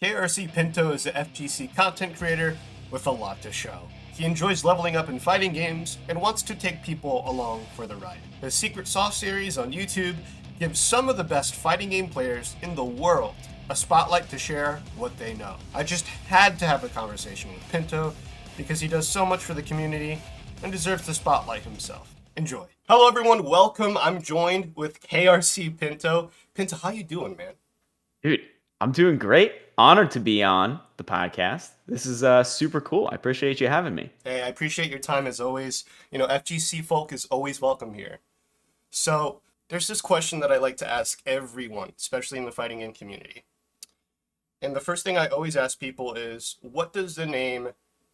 KRC Pinto is an FGC content creator with a lot to show. He enjoys leveling up in fighting games and wants to take people along for the ride. His Secret Sauce series on YouTube gives some of the best fighting game players in the world a spotlight to share what they know. I just had to have a conversation with Pinto because he does so much for the community and deserves the spotlight himself. Enjoy. Hello everyone, welcome. I'm joined with KRC Pinto. Pinto, how you doing, man? Dude, I'm doing great. Honored to be on the podcast. This is super cool. I appreciate you having me. Hey, I appreciate your time as always. You know, FGC folk is always welcome here. So, there's this question that I like to ask everyone, especially in the fighting game community. And the first thing I always ask people is, what does the name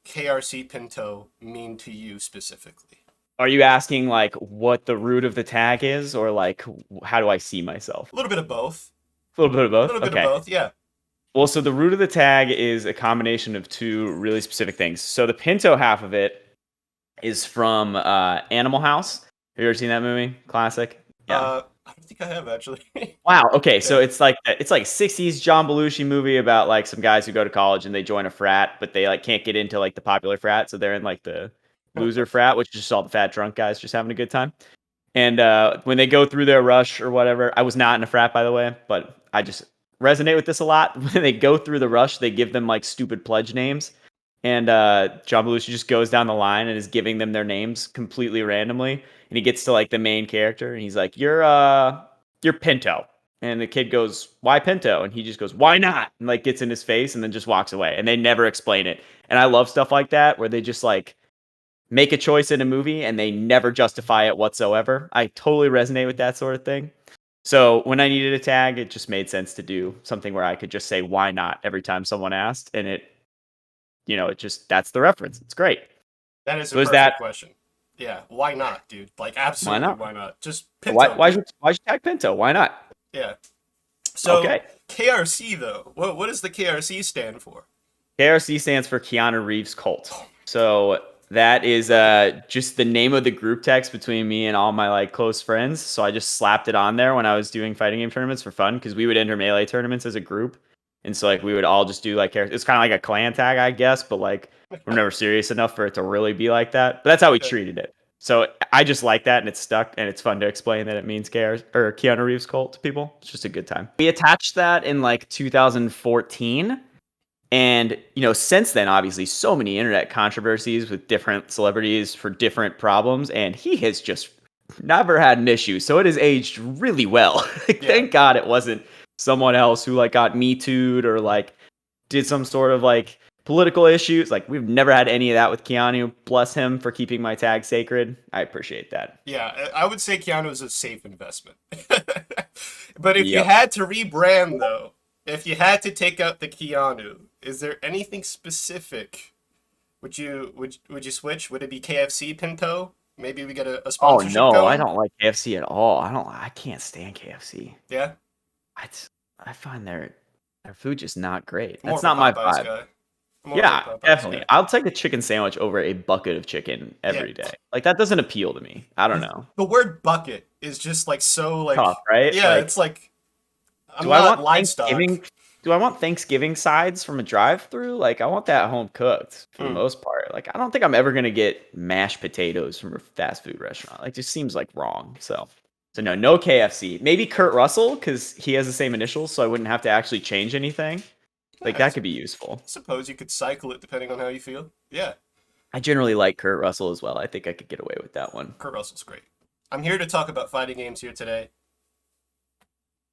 KRC Pinto mean to you specifically? Are you asking like what the root of the tag is, or like how do I see myself? A little bit of both. A little bit of both? A little bit Okay. of both, yeah. Well, so the root of the tag is a combination of two really specific things. So the Pinto half of it is from Animal House. Have you ever seen that movie? Classic? Yeah. I don't think I have, actually. Wow. Okay. So it's like a 60s John Belushi movie about like some guys who go to college and they join a frat, but they like can't get into like the popular frat, so they're in like the loser frat, which is just all the fat drunk guys just having a good time. And when they go through their rush or whatever, I was not in a frat, by the way, but I just resonate with this a lot. When they go through the rush, they give them like stupid pledge names. And John Belushi just goes down the line and is giving them their names completely randomly. And he gets to like the main character and he's like, you're Pinto. And the kid goes, why Pinto? And he just goes, why not? And like gets in his face and then just walks away. And they never explain it. And I love stuff like that where they just like make a choice in a movie and they never justify it whatsoever. I totally resonate with that sort of thing. So when I needed a tag, it just made sense to do something where I could just say, why not? Every time someone asked. And it just, that's the reference. It's great. That is a perfect question. Yeah, why not, dude? Like, absolutely, why not? Just Pinto. Why should you tag Pinto? Why not? Yeah. So, okay. KRC, though, what does the KRC stand for? KRC stands for Keanu Reeves Cult. So that is just the name of the group text between me and all my like close friends. So I just slapped it on there when I was doing fighting game tournaments for fun, because we would enter melee tournaments as a group. And so like we would all just do like it's kind of like a clan tag, I guess, but like we're never serious enough for it to really be like that. But that's how we treated it. So I just like that, and it's stuck, and it's fun to explain that it means Keanu Reeves Cult to people. It's just a good time. We attached that in like 2014. And, since then, obviously, so many internet controversies with different celebrities for different problems. And he has just never had an issue. So it has aged really well. Thank God it wasn't someone else who like got Me Too'd or like did some sort of like political issues. Like we've never had any of that with Keanu. Bless him for keeping my tag sacred. I appreciate that. Yeah, I would say Keanu is a safe investment. But if you had to rebrand, though, if you had to take out the Keanu, is there anything specific? Would you switch? Would it be KFC Pinto? Maybe we get a sponsorship. Oh no, going? I don't like KFC at all. I can't stand KFC. Yeah. I find their food just not great. More That's not my Popeyes vibe. Guy. Yeah, definitely. I'll take a chicken sandwich over a bucket of chicken every day. Like that doesn't appeal to me. I don't know. The word bucket is just like so like tough, right? Yeah, like, it's like do I want Thanksgiving sides from a drive-through? Like I want that home cooked for the most part. Like I don't think I'm ever gonna get mashed potatoes from a fast food restaurant. Like it just seems like wrong. So no KFC. Maybe Kurt Russell, because he has the same initials, so I wouldn't have to actually change anything. Like that could be useful. I suppose you could cycle it depending on how you feel. Yeah. I generally like Kurt Russell as well. I think I could get away with that one. Kurt Russell's great. I'm here to talk about fighting games here today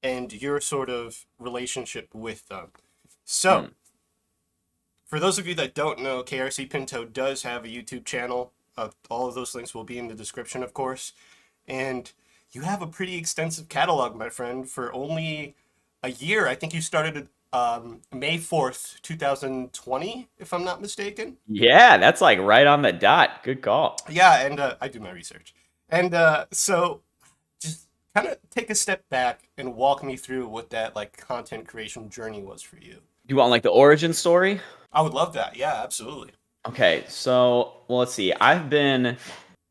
and your sort of relationship with them. So, for those of you that don't know, KRC Pinto does have a YouTube channel. All of those links will be in the description, of course. And you have a pretty extensive catalog, my friend, for only a year. I think you started May 4th, 2020, if I'm not mistaken. Yeah, that's like right on the dot. Good call. Yeah, and I do my research. And so just kind of take a step back and walk me through what that like content creation journey was for you. You want like the origin story? I would love that. Yeah, absolutely. Okay, so let's see. I've been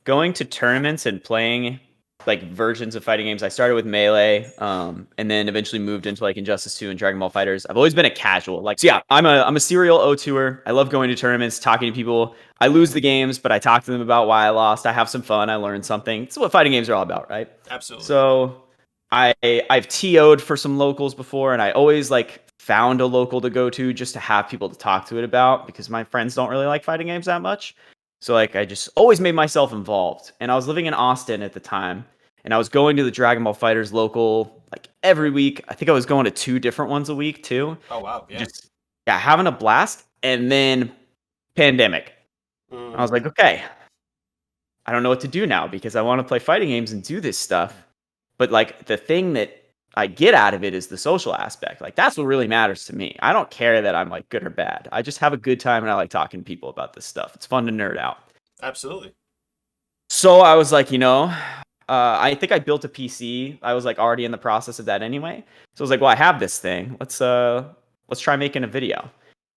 going to tournaments and playing like versions of fighting games. I started with Melee, and then eventually moved into like Injustice 2 and Dragon Ball FighterZ. I've always been a casual. Like, so yeah, I'm a serial O2er. I love going to tournaments, talking to people. I lose the games, but I talk to them about why I lost. I have some fun. I learn something. It's what fighting games are all about, right? Absolutely. So I've TO'd for some locals before, and I always like found a local to go to just to have people to talk to it about, because my friends don't really like fighting games that much. So like I just always made myself involved. And I was living in Austin at the time, and I was going to the Dragon Ball FighterZ local like every week. I think I was going to 2 different ones a week too. Oh wow, yeah. Just yeah, having a blast. And then pandemic. I was like, okay, I don't know what to do now because I want to play fighting games and do this stuff. But like the thing that I get out of it is the social aspect. Like that's what really matters to me. I don't care that I'm like good or bad. I just have a good time and I like talking to people about this stuff. It's fun to nerd out. Absolutely. So I was like, I think I built a PC. I was like already in the process of that anyway. So I was like, well, I have this thing. Let's try making a video.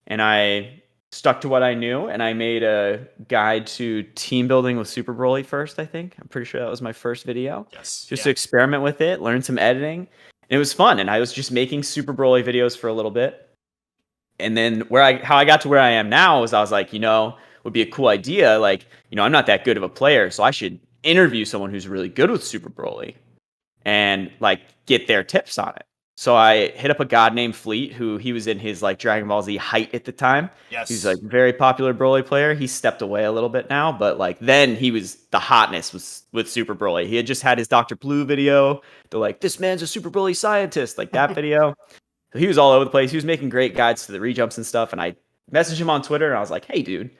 And I stuck to what I knew, and I made a guide to team building with Super Broly first, I think. I'm pretty sure that was my first video. Yes. Just to experiment with it, learn some editing. And it was fun, and I was just making Super Broly videos for a little bit. And then how I got to where I am now is I was like, would be a cool idea. Like, I'm not that good of a player, so I should interview someone who's really good with Super Broly and like get their tips on it. So I hit up a god named Fleet, who he was in his like Dragon Ball Z height at the time. Yes. He's like very popular Broly player. He stepped away a little bit now, but like then he was the hotness was with Super Broly. He had just had his Dr. Blue video. They're like, this man's a Super Broly scientist, like that video. So he was all over the place. He was making great guides to the rejumps and stuff. And I messaged him on Twitter and I was like, hey dude,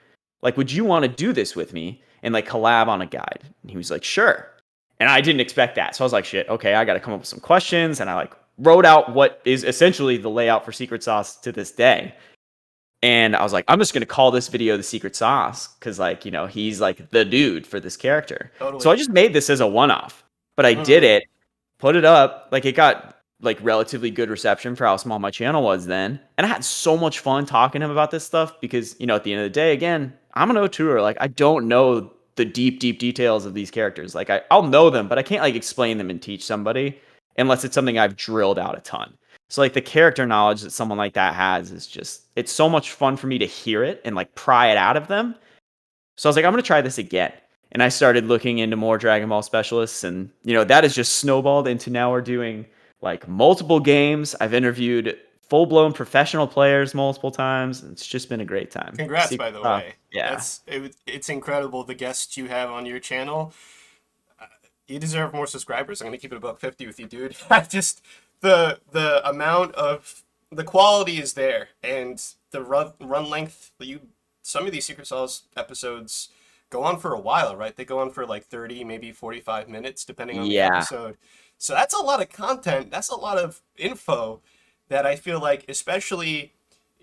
like, would you want to do this with me and like collab on a guide? And he was like, sure. And I didn't expect that. So I was like, shit, okay, I got to come up with some questions. And I like wrote out what is essentially the layout for Secret Sauce to this day. And I was like, I'm just going to call this video the Secret Sauce because like, he's like the dude for this character. Totally. So I just made this as a one-off, but I did it, put it up, like it got like relatively good reception for how small my channel was then. And I had so much fun talking to him about this stuff because, at the end of the day, again, I'm an O2er. Like I don't know the deep details of these characters. Like I'll know them, but I can't like explain them and teach somebody unless it's something I've drilled out a ton. So like the character knowledge that someone like that has is just, it's so much fun for me to hear it and like pry it out of them. So I was like, I'm going to try this again. And I started looking into more Dragon Ball specialists, and that has just snowballed into now we're doing like multiple games. I've interviewed full-blown professional players multiple times. It's just been a great time. Congrats, by the way. Yeah. It's incredible the guests you have on your channel. You deserve more subscribers. I'm going to keep it about 50 with you, dude. Just the amount of the quality is there, and the run length. Some of these Secret Sauce episodes go on for a while, right? They go on for like 30, maybe 45 minutes, depending on the episode. So that's a lot of content. That's a lot of info that I feel like, especially,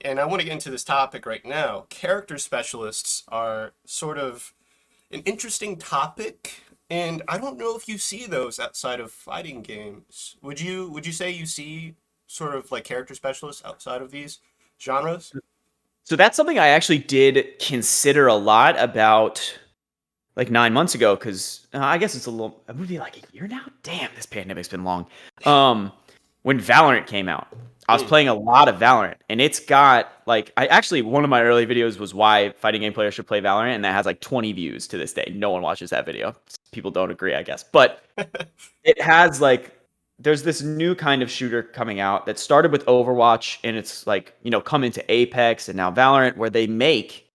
and I want to get into this topic right now, character specialists are sort of an interesting topic. And I don't know if you see those outside of fighting games. Would you say you see sort of like character specialists outside of these genres? So that's something I actually did consider a lot about like 9 months ago, because I guess it would be like a year now. Damn, this pandemic's been long. When Valorant came out, I was playing a lot of Valorant, and it's got like, one of my early videos was why fighting game players should play Valorant, and that has like 20 views to this day. No one watches that video. People don't agree, I guess, but it has like, there's this new kind of shooter coming out that started with Overwatch, and it's like, come into Apex and now Valorant, where they make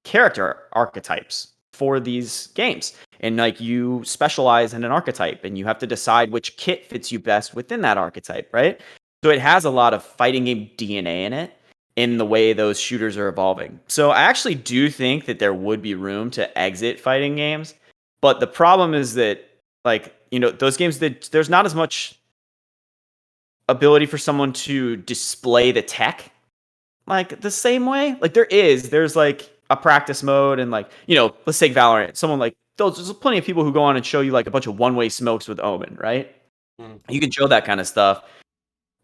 character archetypes for these games. And like you specialize in an archetype and you have to decide which kit fits you best within that archetype, right? So it has a lot of fighting game DNA in it, in the way those shooters are evolving. So I actually do think that there would be room to exit fighting games. But the problem is that like, those games, that there's not as much ability for someone to display the tech like the same way. Like there's like a practice mode, and like, let's take Valorant. Someone like, there's plenty of people who go on and show you like a bunch of one-way smokes with Omen, right? You can show that kind of stuff.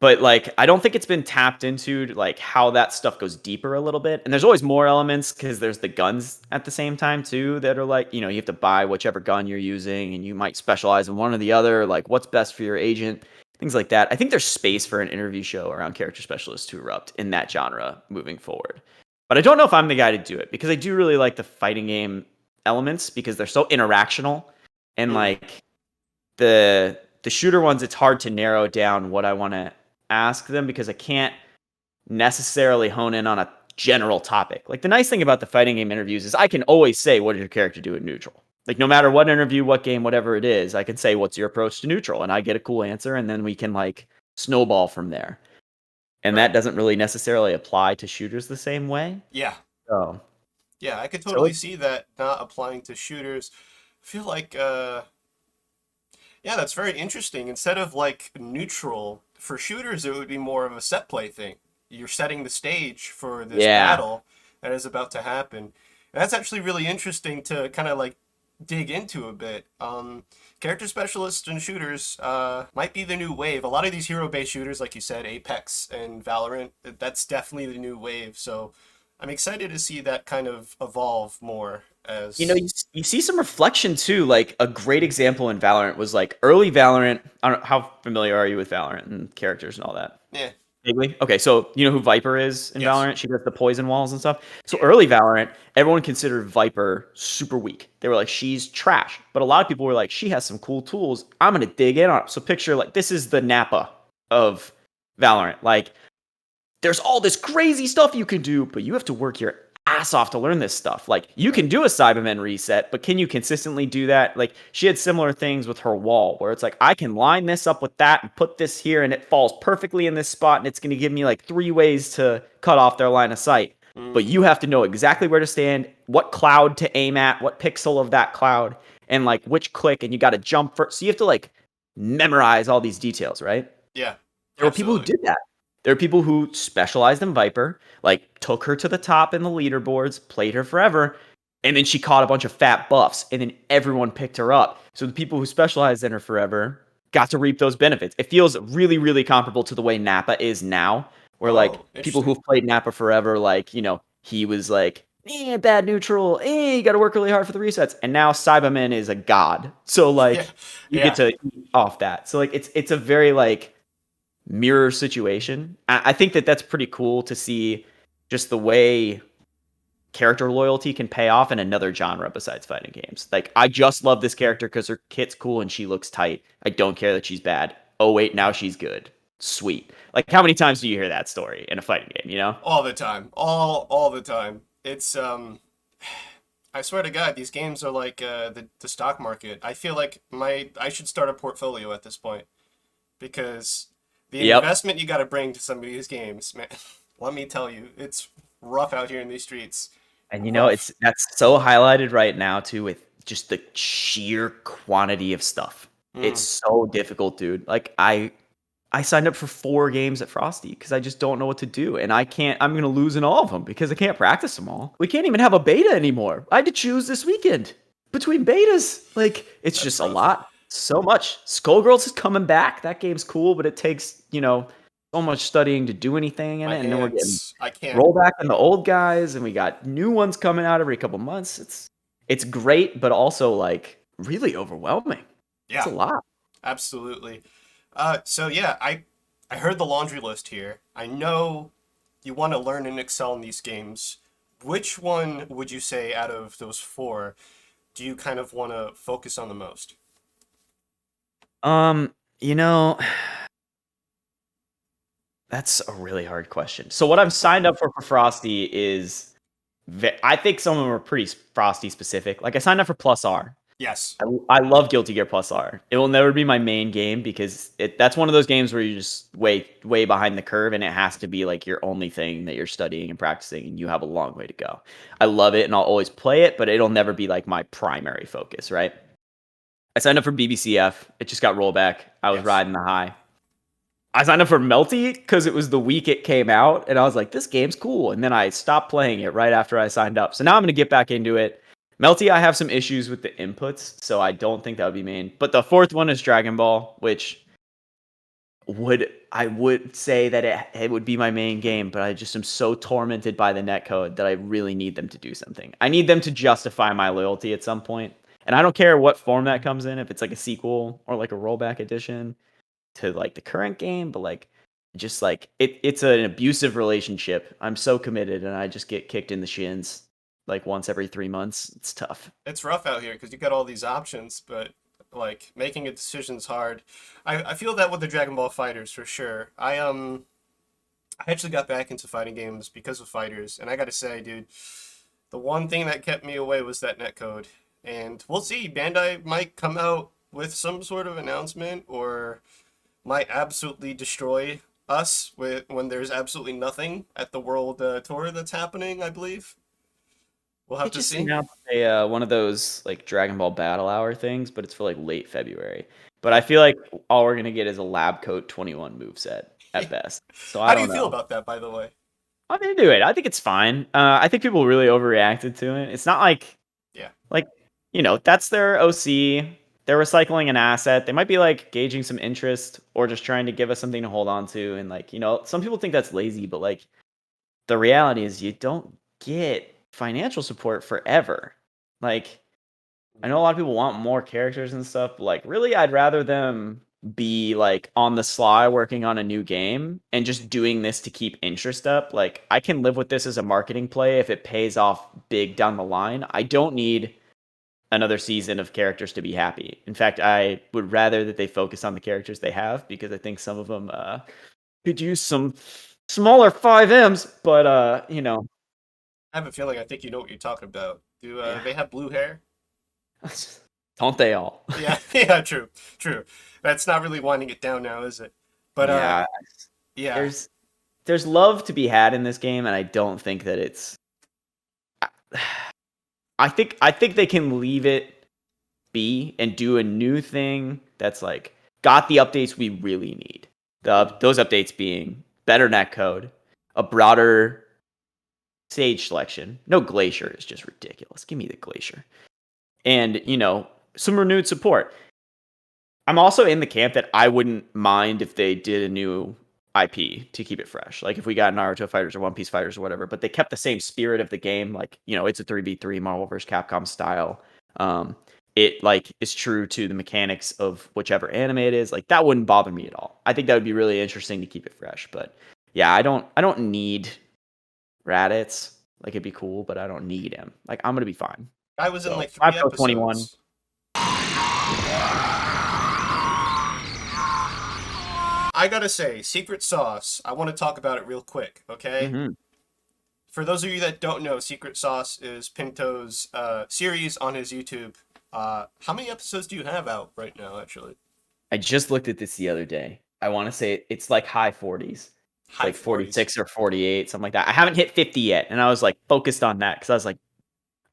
But like, I don't think it's been tapped into like how that stuff goes deeper a little bit. And there's always more elements because there's the guns at the same time too that are like, you have to buy whichever gun you're using, and you might specialize in one or the other. Like, what's best for your agent, things like that. I think there's space for an interview show around character specialists to erupt in that genre moving forward. But I don't know if I'm the guy to do it because I do really like the fighting game elements because they're so interactional, and like the shooter ones, it's hard to narrow down what I want to ask them because I can't necessarily hone in on a general topic. Like, the nice thing about the fighting game interviews is I can always say, what did your character do in neutral? Like, no matter what interview, what game, whatever it is, I can say, what's your approach to neutral? And I get a cool answer, and then we can like snowball from there. And that doesn't really necessarily apply to shooters the same way. Yeah. So Yeah, I could totally see that not applying to shooters. I feel like yeah, that's very interesting. Instead of like neutral, for shooters, it would be more of a set play thing. You're setting the stage for this battle that is about to happen. And that's actually really interesting to kind of like dig into a bit. Character specialists and shooters might be the new wave. A lot of these hero-based shooters, like you said, Apex and Valorant, that's definitely the new wave. So I'm excited to see that kind of evolve more as you see some reflection too. Like, a great example in Valorant was like early Valorant. I don't know, how familiar are you with Valorant and characters and all that? Yeah. Vaguely? Okay, so you know who Viper is in Yes. Valorant? She does the poison walls and stuff. So early Valorant, everyone considered Viper super weak. They were like, she's trash. But a lot of people were like, she has some cool tools. I'm gonna dig in on it. So picture, like, this is the Napa of Valorant. Like, there's all this crazy stuff you can do, but you have to work your ass off to learn this stuff. Like, you can do a Cybermen reset, but can you consistently do that? Like, she had similar things with her wall where it's like, I can line this up with that and put this here and it falls perfectly in this spot, and it's going to give me like 3 ways to cut off their line of sight. But you have to know exactly where to stand, what cloud to aim at, what pixel of that cloud, and like which click, and you got to jump first. So you have to like memorize all these details, right? Yeah. There were people who did that. There are people who specialized in Viper, like took her to the top in the leaderboards, played her forever, and then she caught a bunch of fat buffs, and then everyone picked her up. So the people who specialized in her forever got to reap those benefits. It feels really, really comparable to the way Napa is now, where like people who've played Napa forever, like, he was like, bad neutral, you got to work really hard for the resets. And now Cyberman is a god. So like you get to eat off that. So like it's a very like mirror situation. I think that's pretty cool to see just the way character loyalty can pay off in another genre besides fighting games. Like, I just love this character because her kit's cool and she looks tight. I don't care that she's bad. Oh wait, now she's good. Sweet. Like, how many times do you hear that story in a fighting game, All the time. All the time. It's I swear to God, these games are like the stock market. I feel like I should start a portfolio at this point because the investment you got to bring to some of these games, man. Let me tell you, it's rough out here in these streets. And that's so highlighted right now too with just the sheer quantity of stuff. It's so difficult, dude. Like, I signed up for 4 games at Frosty because I just don't know what to do. And I'm going to lose in all of them because I can't practice them all. We can't even have a beta anymore. I had to choose this weekend between betas. Like, it's just rough. A lot. So much. Skullgirls is coming back. That game's cool, but it takes, so much studying to do anything in it. And then we're getting rollback on the old guys, and we got new ones coming out every couple months. It's great, but also like really overwhelming. Yeah. It's a lot. Absolutely. So yeah, I heard the laundry list here. I know you want to learn and excel in these games. Which one would you say out of those 4 do you kind of want to focus on the most? That's a really hard question. So what I'm signed up for Frosty is, I think some of them are pretty Frosty specific. Like, I signed up for Plus R. Yes. I love Guilty Gear Plus R. It will never be my main game because that's one of those games where you're just way behind the curve, and it has to be like your only thing that you're studying and practicing, and you have a long way to go. I love it, and I'll always play it, but it'll never be like my primary focus, right? I signed up for BBCF. It just got rollback. I was riding the high. I signed up for Melty because it was the week it came out, and I was like, this game's cool. And then I stopped playing it right after I signed up. So now I'm going to get back into it. Melty, I have some issues with the inputs, so I don't think that would be main. But the 4th one is Dragon Ball, which would say that it would be my main game, but I just am so tormented by the netcode that I really need them to do something. I need them to justify my loyalty at some point. And I don't care what form that comes in, if it's like a sequel or like a rollback edition to like the current game, but like just like it's an abusive relationship. I'm so committed and I just get kicked in the shins like once every 3 months. It's tough. It's rough out here because you got all these options, but like making a decision's hard. I feel that with the Dragon Ball Fighters for sure. I actually got back into fighting games because of Fighters, and I gotta say, dude, the one thing that kept me away was that netcode. And we'll see. Bandai might come out with some sort of announcement or might absolutely destroy us when there's absolutely nothing at the World Tour that's happening, I believe. We'll have They to just see. announced one of those like Dragon Ball Battle Hour things, but it's for like late February. But I feel like all we're gonna get is a Lab Coat 21 moveset at best. So I How do you don't feel know. about that, by the way? I'm into it. I think it's fine. I think people really overreacted to it. It's not Yeah. like that's their OC. They're recycling an asset. They might be like gauging some interest or just trying to give us something to hold on to. And like some people think that's lazy, but like the reality is you don't get financial support forever. Like I know a lot of people want more characters and stuff, but like really I'd rather them be like on the sly working on a new game and just doing this to keep interest up. Like I can live with this as a marketing play if it pays off big down the line. I don't need another season of characters to be happy. In fact, I would rather that they focus on the characters they have because I think some of them could use some smaller 5Ms, but I have a feeling I think you know what you're talking about. Do yeah. they have blue hair? Don't they all? Yeah, yeah, true, true. That's not really winding it down now, is it? But Yeah. yeah, There's love to be had in this game, and I don't think that it's. I think they can leave it be and do a new thing that's like got the updates we really need. Those updates being better netcode, a broader stage selection. No glacier is just ridiculous. Give me the glacier. And, some renewed support. I'm also in the camp that I wouldn't mind if they did a new IP to keep it fresh. Like if we got Naruto Fighters or One Piece Fighters or whatever, but they kept the same spirit of the game. Like, it's a 3v3 Marvel vs. Capcom style. It like is true to the mechanics of whichever anime it is. Like that wouldn't bother me at all. I think that would be really interesting to keep it fresh. But yeah, I don't need Raditz. Like it'd be cool, but I don't need him. Like I'm gonna be fine. I was in So like three 5.21. episodes. I gotta say, Secret Sauce. I want to talk about it real quick, okay? Mm-hmm. For those of you that don't know, Secret Sauce is Pinto's series on his YouTube. How many episodes do you have out right now, actually? I just looked at this the other day. I want to say it's like high 40s. It's High like 40s. 46 or 48, something like that. I haven't hit 50 yet, and I was like focused on that because I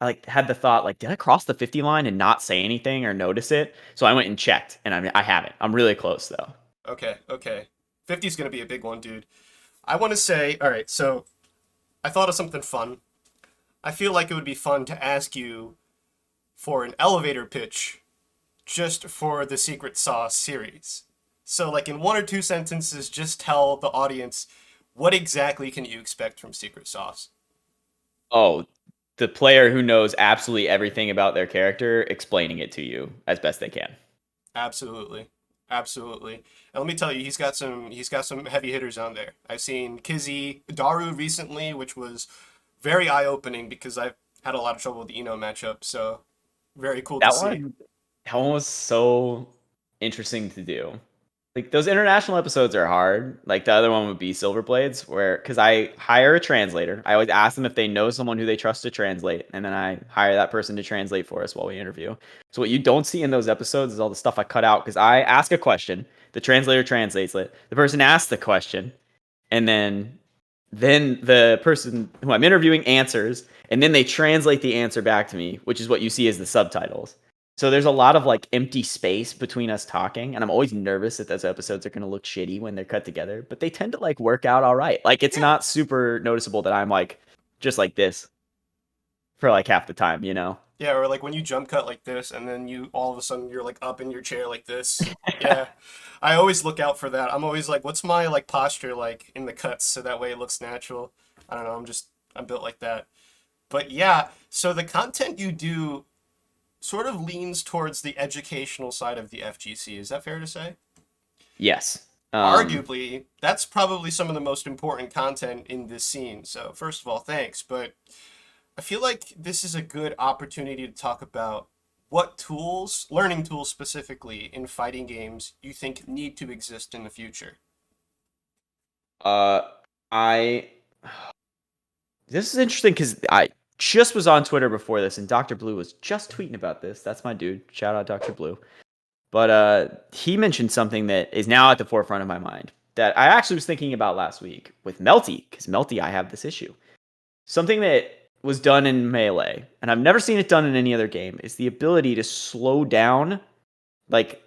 like had the thought like, did I cross the 50 line and not say anything or notice it? So I went and checked, and I haven't. I'm really close though. Okay, okay. 50 is gonna be a big one, dude. I want to say, all right, so I thought of something fun. I feel like it would be fun to ask you for an elevator pitch just for the Secret Sauce series. So, like, in one or two sentences, just tell the audience what exactly can you expect from Secret Sauce? Oh, the player who knows absolutely everything about their character explaining it to you as best they can. Absolutely. Absolutely. And let me tell you, he's got some heavy hitters on there. I've seen Kizzy Daru recently, which was very eye-opening because I've had a lot of trouble with the Eno matchup, so very cool to That see. one, that one was so interesting to do. Like those international episodes are hard. Like the other one would be Silver Blades, where because I hire a translator, I always ask them if they know someone who they trust to translate, and then I hire that person to translate for us while we interview. So what you don't see in those episodes is all the stuff I cut out because I ask a question, the translator translates it, the person asks the question, and then the person who I'm interviewing answers, and then they translate the answer back to me, which is what you see as the subtitles. So there's a lot of like empty space between us talking, and I'm always nervous that those episodes are going to look shitty when they're cut together, but they tend to like work out all right. Like it's Yeah. not super noticeable that I'm like just like this for like half the time, Yeah, or like when you jump cut like this, and then you all of a sudden you're like up in your chair like this. Yeah, I always look out for that. I'm always like, what's my like posture like in the cuts, so that way it looks natural. I don't know. I'm built like that. But yeah, so the content you do sort of leans towards the educational side of the FGC. Is that fair to say? Yes. Arguably, that's probably some of the most important content in this scene. So first of all, thanks. But I feel like this is a good opportunity to talk about what tools, learning tools specifically, in fighting games you think need to exist in the future. Uh, I This is interesting because I just was on Twitter before this, and Dr. Blue was just tweeting about this. That's my dude. Shout out Dr. Blue. But he mentioned something that is now at the forefront of my mind that I actually was thinking about last week with Melty, because Melty, I have this issue. Something that was done in Melee, and I've never seen it done in any other game, is the ability to slow down like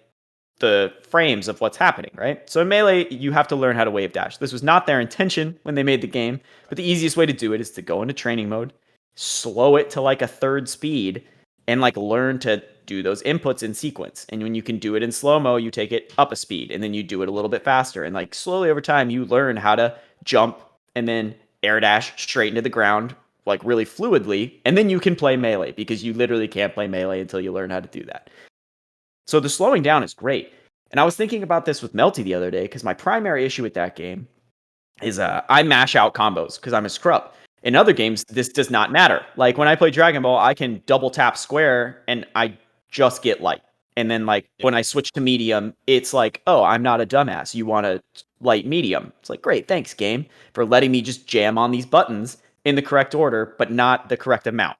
the frames of what's happening, right? So in Melee, you have to learn how to wave dash. This was not their intention when they made the game, but the easiest way to do it is to go into training mode, slow it to like a third speed, and like learn to do those inputs in sequence. And when you can do it in slow-mo, you take it up a speed, and then you do it a little bit faster. And like slowly over time, you learn how to jump and then air dash straight into the ground like really fluidly, and then you can play Melee because you literally can't play Melee until you learn how to do that. So the slowing down is great. And I was thinking about this with Melty the other day because my primary issue with that game is I mash out combos because I'm a scrub. In other games, this does not matter. Like when I play Dragon Ball, I can double tap square and I just get light. And then like Yeah. when I switch to medium, it's like, oh, I'm not a dumbass. You want a light medium. It's like, great, thanks, game, for letting me just jam on these buttons in the correct order, but not the correct amount.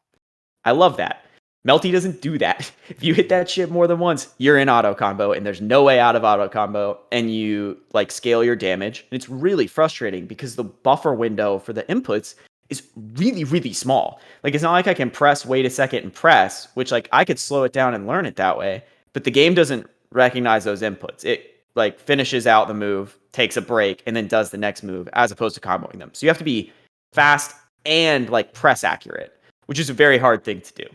I love that. Melty doesn't do that. If you hit that shit more than once, you're in auto combo, and there's no way out of auto combo, and you like scale your damage. And it's really frustrating because the buffer window for the inputs is really, really small. Like it's not like I can press, wait a second, and press, which like I could slow it down and learn it that way. But the game doesn't recognize those inputs. It like finishes out the move, takes a break, and then does the next move as opposed to comboing them. So you have to be fast and like press accurate, which is a very hard thing to do.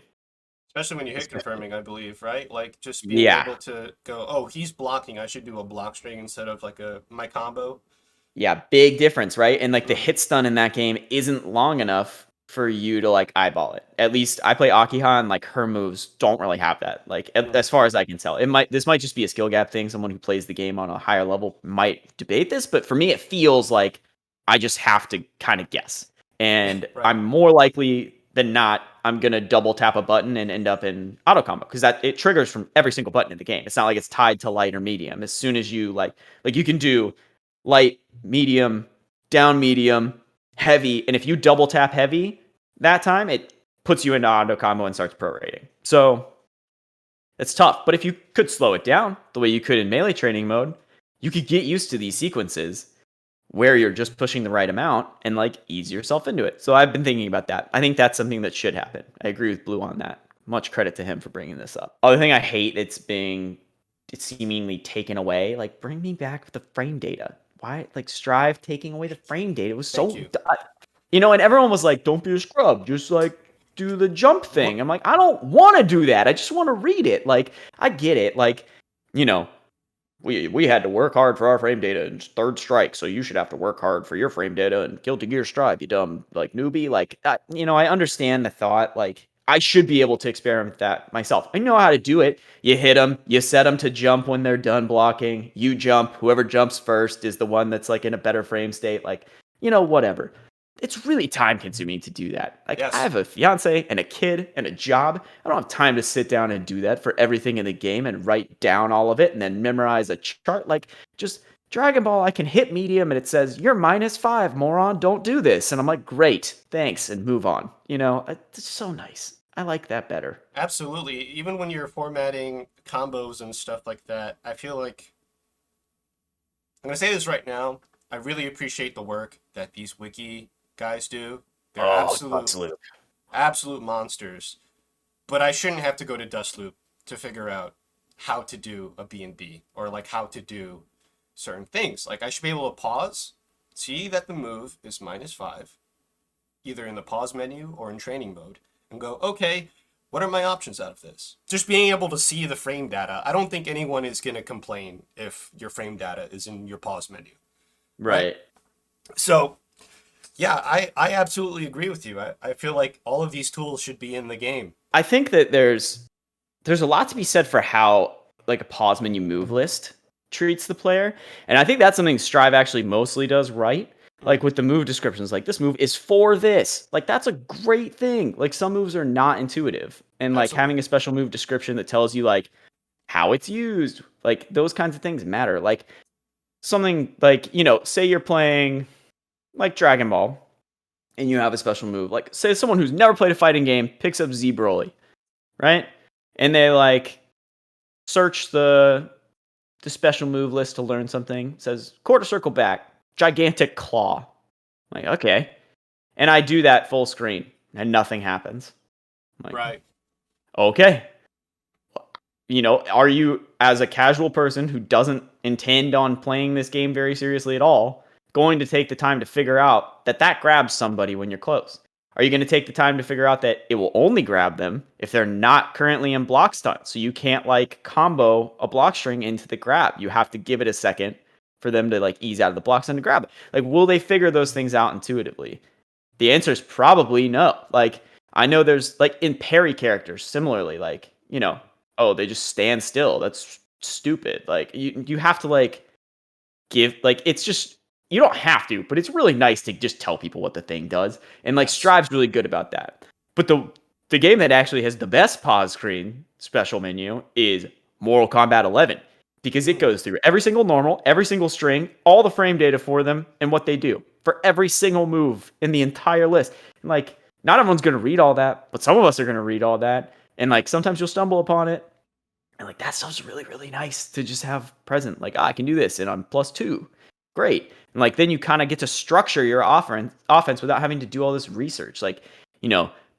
Especially when you hit confirming, I believe, right? Like just being Yeah. able to go, oh, he's blocking. I should do a block string instead of like a my combo. Yeah, big difference, right? And like the Mm, hit stun in that game isn't long enough for you to like eyeball it. At least I play Akiha and like her moves don't really have that. Like mm, as far as I can tell. This might just be a skill gap thing. Someone who plays the game on a higher level might debate this, but for me it feels like I just have to kind of guess. And right. I'm more likely than not I'm going to double tap a button and end up in auto combo because that it triggers from every single button in the game. It's not like it's tied to light or medium. As soon as you like you can do light, medium, down medium, heavy. And if you double tap heavy that time, it puts you into auto combo and starts prorating. So it's tough. But if you could slow it down the way you could in melee training mode, you could get used to these sequences where you're just pushing the right amount and like ease yourself into it. So I've been thinking about that. I think that's something that should happen. I agree with Blue on that. Much credit to him for bringing this up. Other thing I hate, it's seemingly taken away. Like bring me back the frame data. Why like Strive taking away the frame data? It was Thank so you. and everyone was like, don't be a scrub, just like do the jump What? thing. I'm like, I don't want to do that. I just want to read it. Like I get it. Like, you know, we had to work hard for our frame data in third strike, so you should have to work hard for your frame data and Guilty Gear Strive, you dumb like newbie. Like, I understand the thought. Like, I should be able to experiment with that myself. I know how to do it. You hit them, you set them to jump when they're done blocking. You jump. Whoever jumps first is the one that's like in a better frame state. Like, whatever. It's really time consuming to do that. Like, I Yes. have a fiance and a kid and a job. I don't have time to sit down and do that for everything in the game and write down all of it and then memorize a chart. Like, just Dragon Ball, I can hit medium and it says, you're -5, moron, don't do this. And I'm like, great, thanks, and move on. It's so nice. I like that better. Absolutely. Even when you're formatting combos and stuff like that, I feel like I'm gonna say this right now. I really appreciate the work that these wiki guys do. They're Oh, absolutely. absolute monsters. But I shouldn't have to go to Dustloop to figure out how to do a B&B or like how to do certain things. Like I should be able to pause, see that the move is -5, either in the pause menu or in training mode, and go, okay, What are my options out of this? Just being able to see the frame data. I don't think anyone is going to complain if your frame data is in your pause menu, right? Right. So, yeah, I absolutely agree with you. I feel like all of these tools should be in the game. I think that there's a lot to be said for how like a pause menu move list treats the player. And I think that's something Strive actually mostly does right. Like with the move descriptions, like this move is for this. Like that's a great thing. Like some moves are not intuitive. And like having Absolutely. a special move description that tells you like how it's used, like those kinds of things matter. Like something like, say you're playing like Dragon Ball and you have a special move. Like say someone who's never played a fighting game picks up Z Broly, right? And they like search the special move list to learn something. It says quarter circle back, gigantic claw. I'm like, okay. And I do that full screen and nothing happens. I'm like, Right. okay. Are you, as a casual person who doesn't intend on playing this game very seriously at all, going to take the time to figure out that grabs somebody when you're close? Are you going to take the time to figure out that it will only grab them if they're not currently in block stun? So you can't like combo a block string into the grab. You have to give it a second for them to like ease out of the block stun to grab it. Like, will they figure those things out intuitively? The answer is probably no. Like, I know there's like in parry characters, similarly, like, oh, they just stand still. That's stupid. Like, you have to like give, like, it's just, you don't have to, but it's really nice to just tell people what the thing does. And like Yes. Strive's really good about that. But the game that actually has the best pause screen special menu is Mortal Kombat 11 because it goes through every single normal, every single string, all the frame data for them and what they do for every single move in the entire list. And like not everyone's going to read all that, but some of us are going to read all that. And like sometimes you'll stumble upon it. And like that stuff's really, really nice to just have present. Like, I can do this and I'm +2. Great. And like then you kind of get to structure your offense without having to do all this research. Like,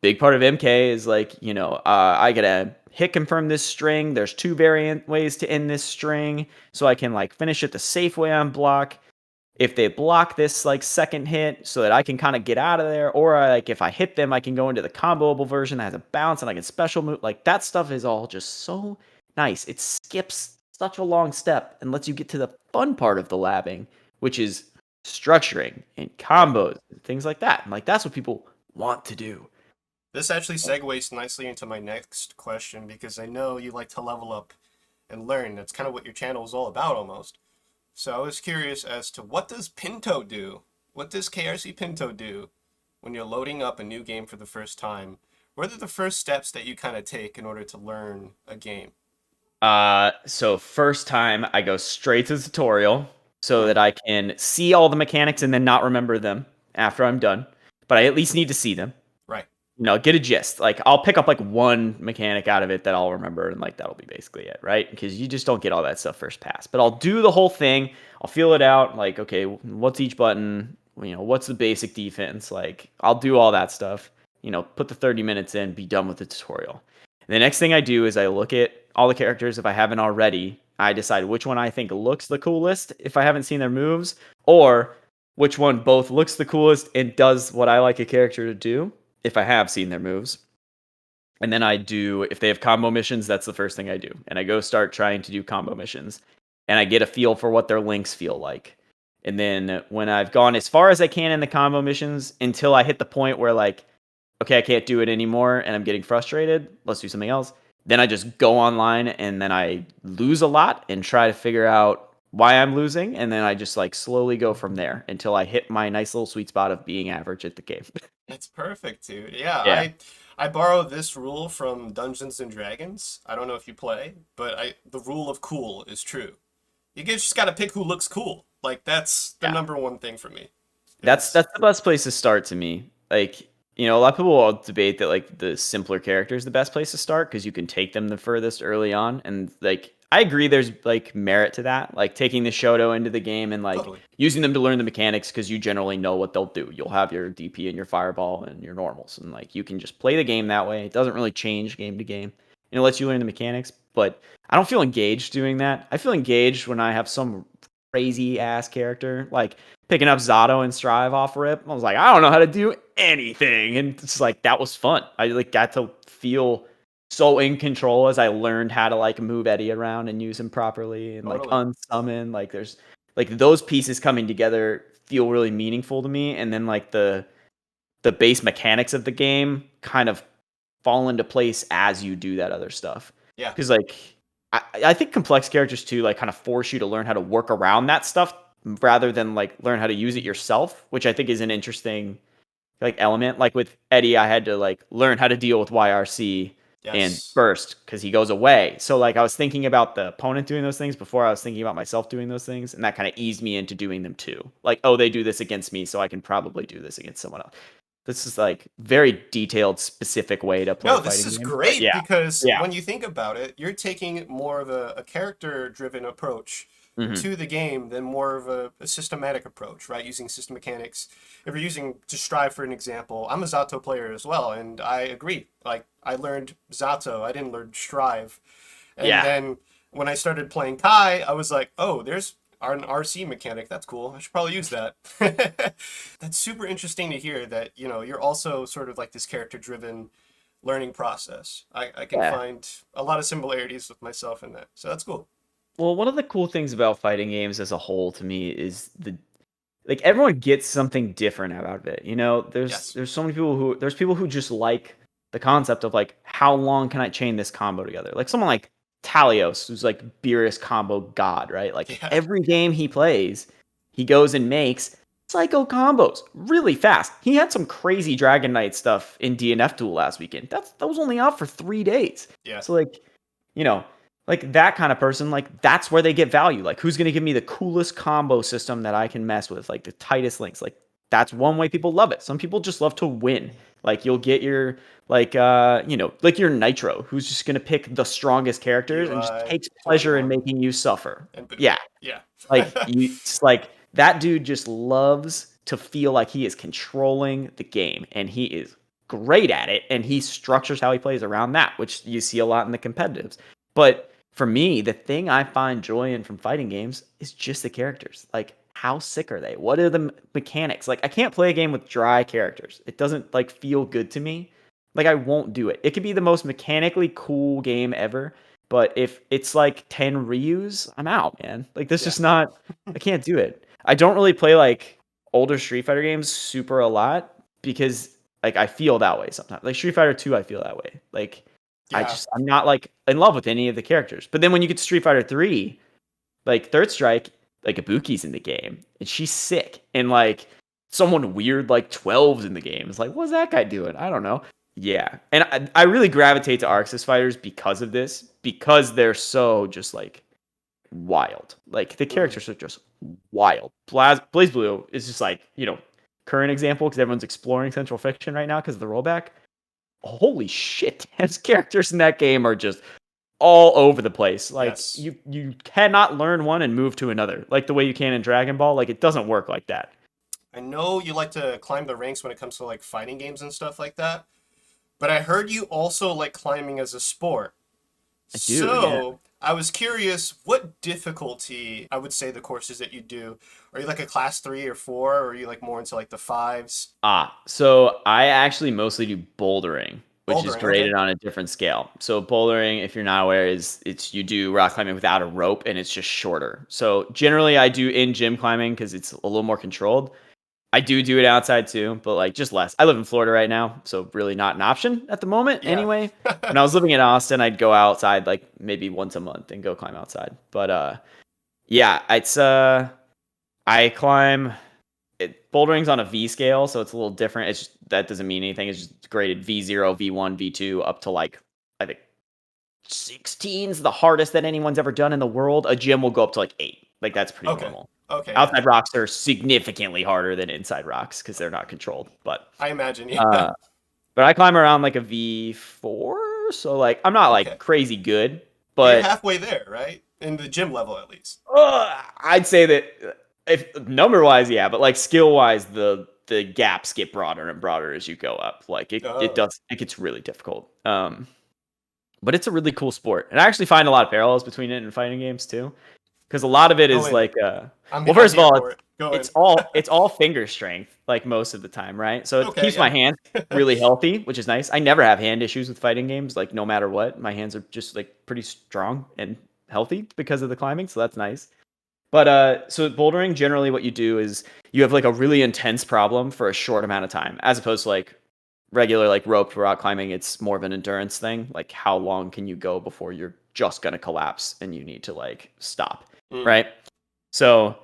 big part of MK is like, I gotta hit confirm this string. There's 2 variant ways to end this string. So I can like finish it the safe way on block. If they block this like second hit so that I can kind of get out of there, or like if I hit them, I can go into the comboable version that has a bounce and I can special move. Like that stuff is all just so nice. It skips such a long step and lets you get to the fun part of the labbing, which is structuring and Yeah. combos and things like that. And like that's what people want to do. This actually segues nicely into my next question because I know you like to level up and learn. That's kind of what your channel is all about almost. So I was curious as to what does Pinto do? What does KRC Pinto do when you're loading up a new game for the first time? What are the first steps that you kind of take in order to learn a game? So first time I go straight to the tutorial so that Mm, I can see all the mechanics and then not remember them after I'm done. But I at least need to see them. right. Get a gist. Like I'll pick up like one mechanic out of it that I'll remember and like that'll be basically it, right? Because you just don't get all that stuff first pass. But I'll do the whole thing. I'll feel it out like okay, what's each button? What's the basic defense? Like I'll do all that stuff. Put the 30 minutes in, be done with the tutorial. And the next thing I do is I look at all the characters if I haven't already. I decide which one I think looks the coolest if I haven't seen their moves or which one both looks the coolest and does what I like a character to do if I have seen their moves. And then I do, if they have combo missions, that's the first thing I do. And I go start trying to do combo missions. And I get a feel for what their links feel like. And then when I've gone as far as I can in the combo missions until I hit the point where, like, okay, I can't do it anymore and I'm getting frustrated, let's do something else. Then I just go online and then I lose a lot and try to figure out why I'm losing. And then I just like slowly go from there until I hit my nice little sweet spot of being average at the game. It's perfect, dude. Yeah, Yeah. I borrow this rule from Dungeons and Dragons. I don't know if you play, but the rule of cool is true. Just gotta pick who looks cool. Like that's the Yeah. number one thing for me. That's Is that's the best place to start to me. Like, a lot of people will debate that like the simpler character is the best place to start because you can take them the furthest early on. And like I agree there's like merit to that. Like taking the Shoto into the game and like totally. using them to learn the mechanics because you generally know what they'll do. You'll have your DP and your fireball and your normals. And like you can just play the game that way. It doesn't really change game to game. And it lets you learn the mechanics. But I don't feel engaged doing that. I feel engaged when I have some crazy ass character. Like picking up Zato and Strive off rip. I was like, I don't know how to do anything. And it's like, that was fun. I like got to feel so in control as I learned how to like move Eddie around and use him properly and like Totally. unsummon. Like there's like those pieces coming together feel really meaningful to me. And then like the base mechanics of the game kind of fall into place as you do that other stuff. Yeah. Because like I think complex characters too like kind of force you to learn how to work around that stuff rather than like learn how to use it yourself, which I think is an interesting like element. Like with Eddie, I had to like learn how to deal with YRC and Yes. burst because he goes away. So like I was thinking about the opponent doing those things before I was thinking about myself doing those things, and that kind of eased me into doing them too. Like, oh, they do this against me, so I can probably do this against someone else. This is like very detailed, specific way to play No, a this fighting is game. But great yeah, because yeah, when you think about it, you're taking more of a character-driven approach hmm to the game than more of a systematic approach, right? Using system mechanics. If you're using to Strive for an example, I'm a Zato player as well, and I agree. Like I learned Zato, I didn't learn Strive. And yeah. then when I started playing Kai, I was like, oh, there's an RC mechanic. That's cool. I should probably use that. That's super interesting to hear that, you're also sort of like this character-driven learning process. I can Yeah. find a lot of similarities with myself in that. So that's cool. Well, one of the cool things about fighting games as a whole to me is the like everyone gets something different out of it. You know, Yes. there's so many people who there's people who just like the concept of like how long can I chain this combo together? Like someone like Talios, who's like Beerus combo god, right? Like Yeah. every game he plays, he goes and makes psycho combos really fast. He had some crazy Dragon Knight stuff in DNF Duel last weekend. That was only out for 3 days. Yeah. So like, you know, like that kind of person, like that's where they get value. Like who's going to give me the coolest combo system that I can mess with, like the tightest links. Like that's one way people love it. Some people just love to win. Like you'll get your like your Nitro, who's just going to pick the strongest characters and just UI takes pleasure in 21 making you suffer. and Boo. Yeah, Yeah. like you it's like that dude just loves to feel like he is controlling the game and he is great at it and he structures how he plays around that, which you see a lot in the competitives. But for me, the thing I find joy in from fighting games is just the characters. Like, how sick are they? What are the mechanics? Like, I can't play a game with dry characters. It doesn't like feel good to me. Like, I won't do it. It could be the most mechanically cool game ever, but if it's like 10 Ryus, I'm out, man. Like, this Yeah. just not. I can't do it. I don't really play like older Street Fighter games super a lot because like I feel that way sometimes. Like Street Fighter 2, I feel that way. Like Yeah. I'm not like in love with any of the characters. But then when you get to Street Fighter 3, like Third Strike, like Ibuki's in the game and she's sick. And like someone weird like 12's in the game. It's like, what's that guy doing? I don't know. Yeah. And I really gravitate to Arxis fighters because of this, because they're so just like wild. Like the Mhm. characters are just wild. Blaze Blue is just like, current example because everyone's exploring Central Fiction right now because of the rollback. Holy shit, his characters in that game are just all over the place. Like Yes. you cannot learn one and move to another like the way you can in Dragon Ball. Like it doesn't work like that. I know you like to climb the ranks when it comes to like fighting games and stuff like that, but I heard you also like climbing as a sport. I do, yeah. So I was curious what difficulty I would say the courses that you do. Are you like a class 3 or 4, or are you like more into like the fives? So I actually mostly do bouldering, which is Bouldering, okay. graded on a different scale. So bouldering, if you're not aware, is it's you do rock climbing without a rope and it's just shorter. So generally I do in gym climbing because it's a little more controlled. I do it outside too, but like just less. I live in Florida right now, so really not an option at the moment Yeah. anyway. When I was living in Austin, I'd go outside like maybe once a month and go climb outside. But yeah, it's I climb bouldering's on a V scale, so it's a little different. It's just, that doesn't mean anything. It's just graded V0, V1, V2 up to like I think 16's the hardest that anyone's ever done in the world. A gym will go up to like 8. Like that's pretty Okay. normal. Okay, yeah. Outside rocks are significantly harder than inside rocks because they're not controlled. I imagine, yeah. Uh, but I climb around like a V4, so like I'm not like Okay. crazy good, But you're but halfway there, right? In the gym level at least. I'd say that if number wise, yeah, but like skill wise, the gaps get broader and broader as you go up. Like Oh, it gets really difficult. But it's a really cool sport, and I actually find a lot of parallels between it and fighting games too. because a lot of it Go is in. like I'm first of here all, for it. Go in. it's all finger strength, like most of the time, right? So it Okay, keeps my yeah. hands really healthy, which is nice. I never have hand issues with fighting games, like no matter what. My hands are just like pretty strong and healthy because of the climbing, so that's nice. But so bouldering, generally what you do is you have like a really intense problem for a short amount of time, as opposed to like regular like rope rock climbing. It's more of an endurance thing. Like how long can you go before you're just gonna collapse and you need to like stop, right? So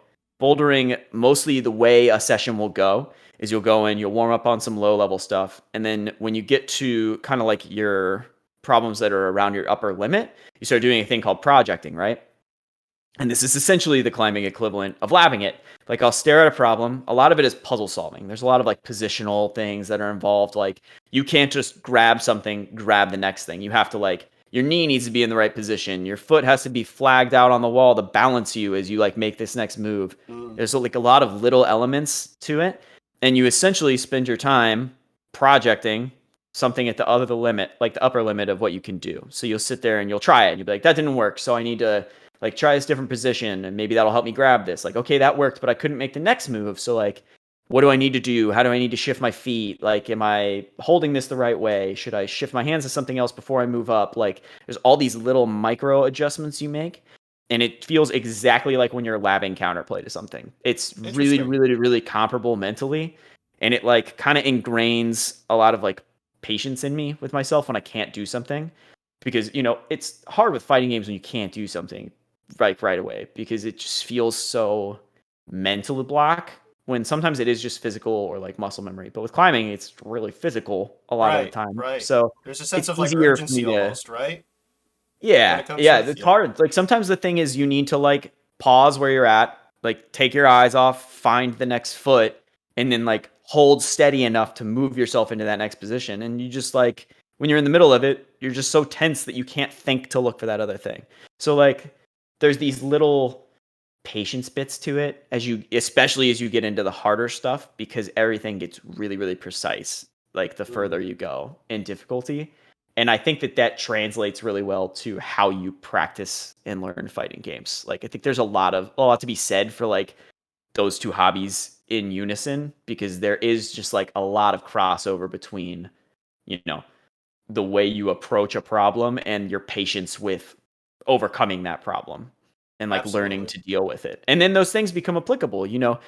bouldering, mostly the way a session will go is you'll go in, you'll warm up on some low level stuff, and then when you get to kind of like your problems that are around your upper limit, you start doing a thing called projecting, right? And this is essentially the climbing equivalent of labbing it. Like I'll stare at a problem. A lot of it is puzzle solving. There's a lot of like positional things that are involved. Like you can't just grab something, grab the next thing. You have to like your knee needs to be in the right position. Your foot has to be flagged out on the wall to balance you as you like make this next move. There's like a lot of little elements to it. And you essentially spend your time projecting something at the other limit, like the upper limit of what you can do. So you'll sit there and you'll try it and you'll be like, that didn't work. So I need to like try this different position and maybe that'll help me grab this. Like, okay, that worked, but I couldn't make the next move. So like, what do I need to do? How do I need to shift my feet? Like, am I holding this the right way? Should I shift my hands to something else before I move up? Like, there's all these little micro adjustments you make. And it feels exactly like when you're labbing counterplay to something. It's really, really, really comparable mentally. And it like kind of ingrains a lot of like patience in me with myself when I can't do something. Because, you know, it's hard with fighting games when you can't do something right away because it just feels so mental block when sometimes it is just physical or like muscle memory. But with climbing, it's really physical a lot of the time. Right. So there's a it's sense of like easier for urgency me to, almost, right? When yeah, it comes to yeah, it. it's hard. Like sometimes the thing is you need to like pause where you're at, like take your eyes off, find the next foot, and then like hold steady enough to move yourself into that next position. And you just like when you're in the middle of it, you're just so tense that you can't think to look for that other thing. So like there's these little patience bits to it as you especially as you get into the harder stuff because everything gets really, really precise like the further you go in difficulty. And I think that translates really well to how you practice and learn fighting games. Like I think there's a lot to be said for like those two hobbies in unison because there is just like a lot of crossover between, you know, the way you approach a problem and your patience with overcoming that problem and like learning to deal with it. And then those things become applicable. You know,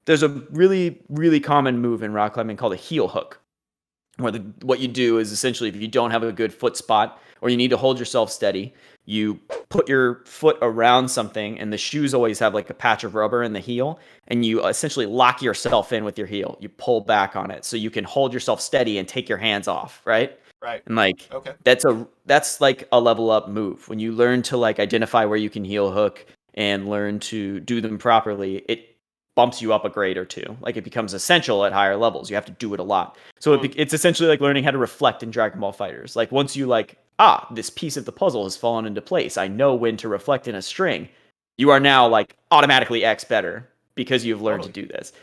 there's a really, really common move in rock climbing called a heel hook where what you do is essentially if you don't have a good foot spot or you need to hold yourself steady, you put your foot around something and the shoes always have like a patch of rubber in the heel and you essentially lock yourself in with your heel. You pull back on it so you can hold yourself steady and take your hands off, right? Right. And like Okay. that's like a level up move. When you learn to like identify where you can heel hook and learn to do them properly, it bumps you up a grade or two. Like it becomes essential at higher levels. You have to do it a lot. So it's essentially like learning how to reflect in Dragon Ball Fighters. Like once you like, this piece of the puzzle has fallen into place. I know when to reflect in a string. You are now like automatically X better because you've learned to do this.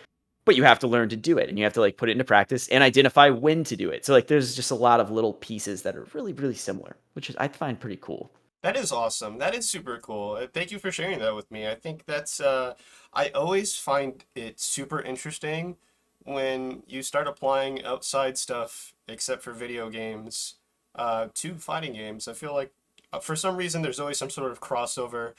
But you have to learn to do it and you have to like put it into practice and identify when to do it. So like there's just a lot of little pieces that are really, really similar, which is I find pretty cool. That is awesome. That is super cool. Thank you for sharing that with me. I think that's I always find it super interesting when you start applying outside stuff except for video games to fighting games. I feel like for some reason there's always some sort of crossover.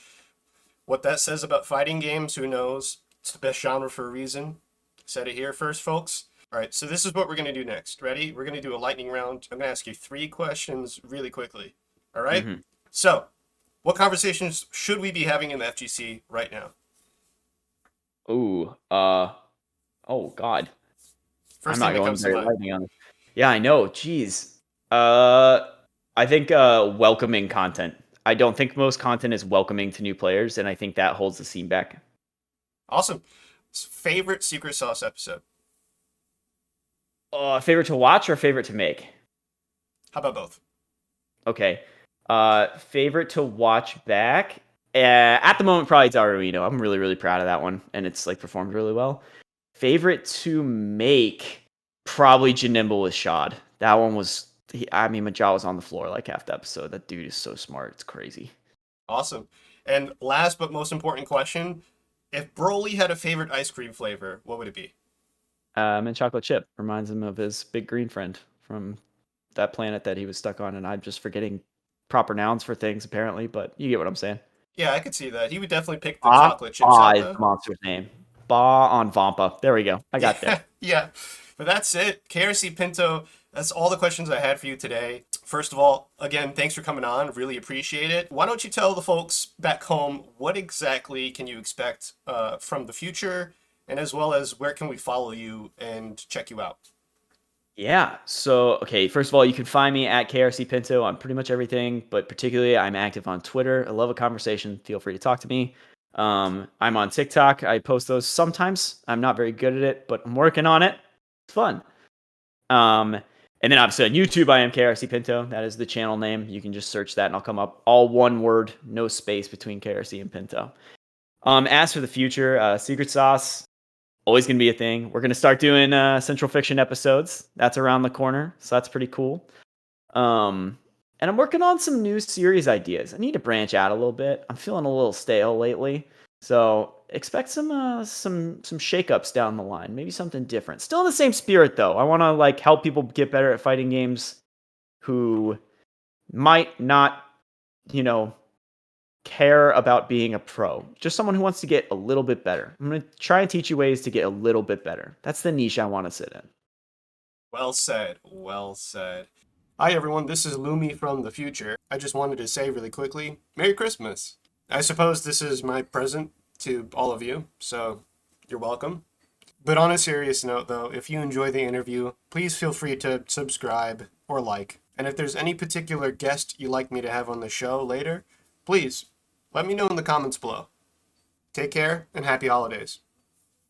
What that says about fighting games, who knows? It's the best genre for a reason. Said it here first, folks. All right, so this is what we're going to do next. Ready? We're going to do a lightning round. I'm going to ask you 3 questions really quickly. All right? Mm-hmm. So, what conversations should we be having in the FGC right now? Ooh, oh God. First I'm thing not that going comes to very mind. lightning on this. Yeah, I know. Jeez. I think welcoming content. I don't think most content is welcoming to new players, and I think that holds the scene back. Awesome. Favorite Secret Sauce episode? Favorite to watch or favorite to make? How about both? Okay. Favorite to watch back? At the moment, probably Daruino. I'm really, really proud of that one, and it's like performed really well. Favorite to make? Probably Janimble with Shad. That one was. I mean, my jaw was on the floor like half the episode. That dude is so smart. It's crazy. Awesome. And last but most important question, if Broly had a favorite ice cream flavor, what would it be? Mint chocolate chip reminds him of his big green friend from that planet that he was stuck on, and I'm just forgetting proper nouns for things apparently, but you get what I'm saying. Yeah, I could see that. He would definitely pick the Ba chocolate chips Ba out, is though. the monster's name. Ba on Vampa. There we go. I got Yeah, there. yeah. But that's it. KRC Pinto, that's all the questions I had for you today. First of all, again, thanks for coming on. Really appreciate it. Why don't you tell the folks back home what exactly can you expect from the future, and as well as where can we follow you and check you out? Yeah. So, okay, first of all, you can find me at KRC Pinto on pretty much everything, but particularly I'm active on Twitter. I love a conversation. Feel free to talk to me. I'm on TikTok. I post those sometimes. I'm not very good at it, but I'm working on it. It's fun. Um, and then obviously on YouTube, I am KRC Pinto. That is the channel name. You can just search that and I'll come up. All one word, no space between KRC and Pinto. As for the future, Secret Sauce, always going to be a thing. We're going to start doing Central Fiction episodes. That's around the corner, so that's pretty cool. And I'm working on some new series ideas. I need to branch out a little bit. I'm feeling a little stale lately, so expect some shakeups down the line. Maybe something different. Still in the same spirit though. I want to like help people get better at fighting games who might not, you know, care about being a pro. Just someone who wants to get a little bit better. I'm going to try and teach you ways to get a little bit better. That's the niche I want to sit in. Well said. Well said. Hi, everyone. This is Lumi from the future. I just wanted to say really quickly, Merry Christmas. I suppose this is my present to all of you, so you're welcome. But on a serious note, though, if you enjoy the interview, please feel free to subscribe or like. And if there's any particular guest you'd like me to have on the show later, please let me know in the comments below. Take care and happy holidays.